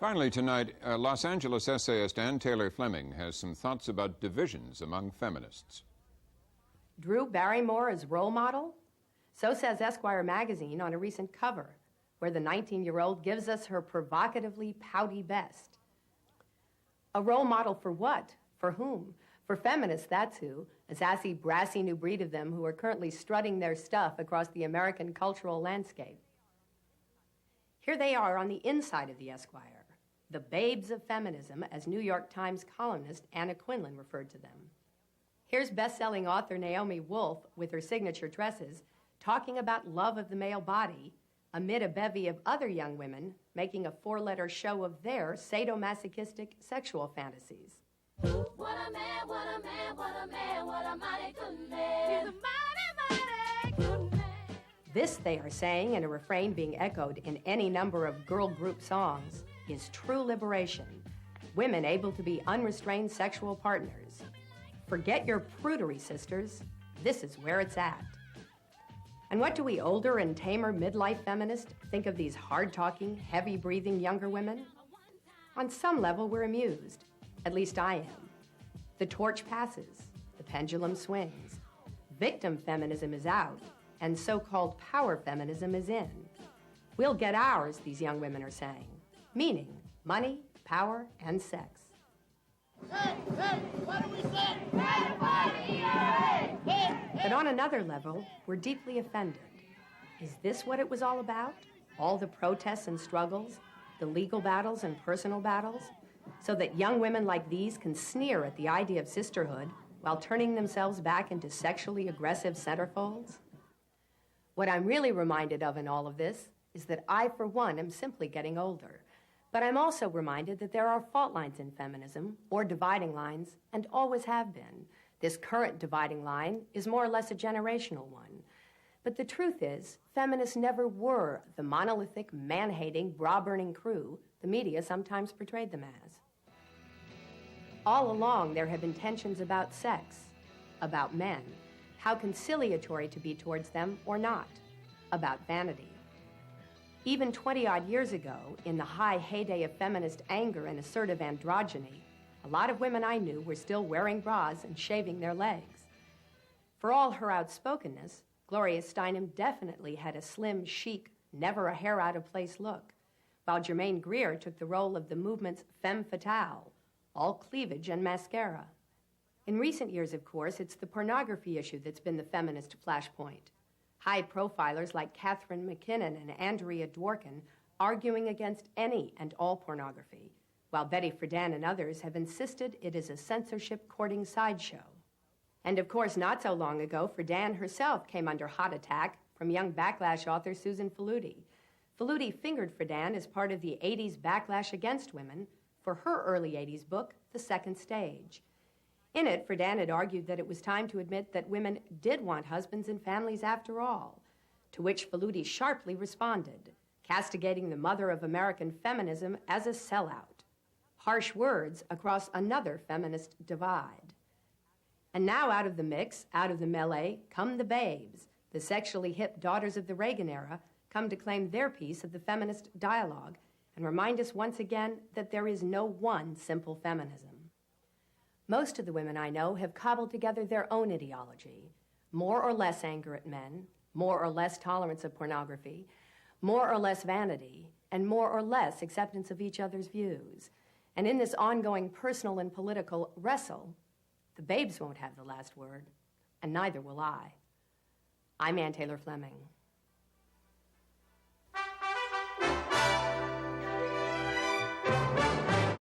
Finally tonight, Los Angeles essayist Ann Taylor Fleming has some thoughts about divisions among feminists. Drew Barrymore as role model? So says Esquire magazine on a recent cover, where the 19-year-old gives us her provocatively pouty best. A role model for what? For whom? For feminists, that's who. A sassy, brassy new breed of them who are currently strutting their stuff across the American cultural landscape. Here they are on the inside of the Esquire, the babes of feminism, as New York Times columnist Anna Quinlan referred to them. Here's best-selling author Naomi Wolf with her signature dresses talking about love of the male body amid a bevy of other young women making a four-letter show of their sadomasochistic sexual fantasies. What a man, what a man, what a man, what a mighty good man. He's a mighty, mighty good man. This, they are saying, in a refrain being echoed in any number of girl group songs, is true liberation. Women able to be unrestrained sexual partners. Forget your prudery, sisters. This is where it's at. And what do we older and tamer midlife feminists think of these hard-talking, heavy-breathing younger women? On some level, we're amused. At least I am. The torch passes. The pendulum swings. Victim feminism is out, and so-called power feminism is in. We'll get ours, these young women are saying. Meaning, money, power, and sex. Hey, what do we say? Hey, party, hey, hey. But on another level, we're deeply offended. Is this what it was all about? All the protests and struggles, the legal battles and personal battles, so that young women like these can sneer at the idea of sisterhood while turning themselves back into sexually aggressive centerfolds? What I'm really reminded of in all of this is that I, for one, am simply getting older. But I'm also reminded that there are fault lines in feminism, or dividing lines, and always have been. This current dividing line is more or less a generational one. But the truth is, feminists never were the monolithic, man-hating, bra-burning crew the media sometimes portrayed them as. All along, there have been tensions about sex, about men, how conciliatory to be towards them or not, about vanity. Even 20-odd years ago, in the high heyday of feminist anger and assertive androgyny, a lot of women I knew were still wearing bras and shaving their legs. For all her outspokenness, Gloria Steinem definitely had a slim, chic, never a hair out of place look, while Germaine Greer took the role of the movement's femme fatale, all cleavage and mascara. In recent years, of course, it's the pornography issue that's been the feminist flashpoint. High profilers like Catherine McKinnon and Andrea Dworkin arguing against any and all pornography, while Betty Friedan and others have insisted it is a censorship-courting sideshow. And of course, not so long ago, Friedan herself came under hot attack from young backlash author Susan Faludi. Faludi fingered Friedan as part of the 80s backlash against women for her early 80s book, The Second Stage. In it, Friedan had argued that it was time to admit that women did want husbands and families after all, to which Faludi sharply responded, castigating the mother of American feminism as a sellout. Harsh words across another feminist divide. And now out of the mix, out of the melee, come the babes. The sexually hip daughters of the Reagan era come to claim their piece of the feminist dialogue and remind us once again that there is no one simple feminism. Most of the women I know have cobbled together their own ideology, more or less anger at men, more or less tolerance of pornography, more or less vanity, and more or less acceptance of each other's views. And in this ongoing personal and political wrestle, the babes won't have the last word, and neither will I. I'm Ann Taylor Fleming.